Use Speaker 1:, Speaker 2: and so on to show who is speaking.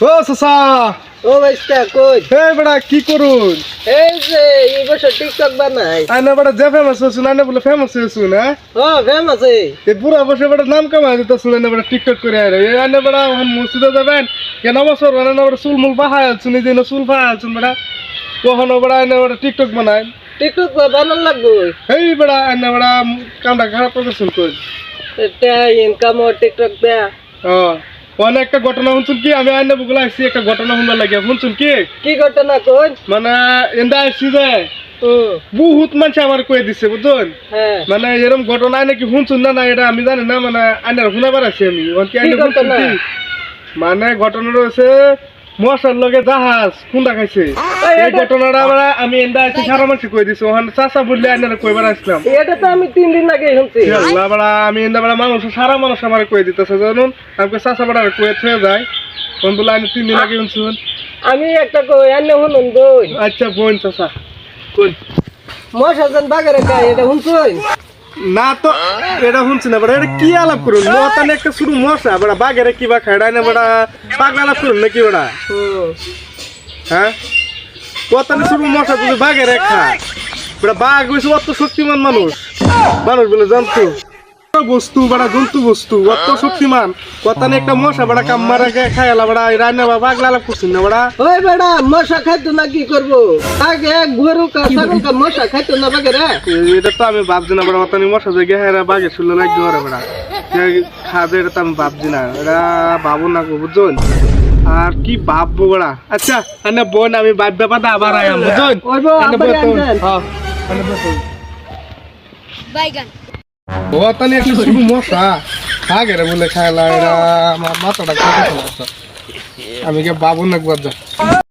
Speaker 1: ও সসা
Speaker 2: ও ভাইস্তা কই
Speaker 1: হে বড়া কি করুন
Speaker 2: এই যে এই বছর টিকটক বানাই
Speaker 1: আইনা বড়া যে ফেমাস হইছুন আইনা বলে ফেমাস হইছুন হ্যাঁ
Speaker 2: ও ফেমাস
Speaker 1: এ পুরা বসে বড়া নাম কামাই দিতে শুনে না বড়া টিকটক করে আরে এই আইনা বড়া মসজিদে যাবেন কেন বছর আইনা বড়া চুলমুল বাহায় শুনি দিন চুল বাহায় শুন বড়া কখনো বড়া আইনা বড়া টিকটক বানায়
Speaker 2: টিকটক বানান লাগবো
Speaker 1: এই বড়া আইনা বড়া কামটা খারাপ প্রদর্শন কই
Speaker 2: এটা ইনকাম ও টিকটক দে
Speaker 1: ও অনেক একটা ঘটনা শুনছুন কি আমি আইনা বগুলা আইছি একটা ঘটনা শুনবার লাগে শুনছুন
Speaker 2: কি ঘটনা কই
Speaker 1: মানে এন্দা আইছি যে
Speaker 2: হুম
Speaker 1: বহুত মানুষ আমার কয়ে দিচ্ছে বুঝছেন
Speaker 2: হ্যাঁ
Speaker 1: মানে এরকম ঘটনা নাকি শুনছুন না এটা আমি জানি না মানে আইনার শুনাবার আছি আমি
Speaker 2: কি ঘটনা?
Speaker 1: মানে ঘটনা রয়েছে মশার লগে জাহাজ খুন্দা খাইছে এই ঘটনাটা আমরা আমি এন্দা আছি সারা মানুষ কয়ে দিছি ওখানে চাচা বললে আইনার কইবার আসলাম
Speaker 2: এটা তো আমি 3 দিন আগে শুনছি
Speaker 1: আল্লাহ বড়া আমি এন্দা বড়া মানুষ সারা মানুষ আমার কয়ে দিতেছে জানুন আমাকে চাচা বড়া কয়ে থয়ে যায় কোন বলে আমি 3 দিন আগে শুনছুন
Speaker 2: আমি একটা কই এনে শুনুন কই
Speaker 1: আচ্ছা বোন চাচা কোন
Speaker 2: মশা যেন বাগারে খায় এটা শুনছুন
Speaker 1: না তো এটা শুনছি না বড়া এটা কি আলাপ করুন মতানে একটা শুরু মশা বড়া বাগেরে কিবা খাড়ায় না বড়া পাগলা আলাপ করুন নাকি বড়া
Speaker 2: হুম
Speaker 1: হ্যাঁ মতানে শুরু মশা তুমি বাগেরে খায় বড়া বাঘ হয়েছে অত শক্তিমান মানুষ মানুষ বলে জন্তু বস্তু বড়া জন্তু বস্তু অত শক্তিমান কথানে একটা মশা বড়া কাম মারা খায়ালা বড়া রান্না বা পাগলা আলাপ করছেন না বড়া
Speaker 2: ওই বেড়া মশা খাইতো না কি করবো আগে গরু কা ছাগল কা মশা খাইতো না বাগেরে
Speaker 1: এটা তো আমি ভাবছি না বড়া অতানি মশা জায়গায় হেরা বাঘে শুনলো না ঘরে বড়া খাবে এটা তো আমি ভাবছি না এটা ভাবো না গো বুঝছেন আর কি ভাববো বড়া আচ্ছা আনে বোন আমি ভাব ব্যাপারটা আবার আয়াম বুঝছেন
Speaker 2: ওই বো আবার আনবেন
Speaker 1: হ্যাঁ আনে বোন
Speaker 3: বাইগান
Speaker 1: ও তানি একটা শুরু মশা খাগে রে বলে খাইলা এটা আমার মাথাটা খাতে আমি কে বাবু না একবার যা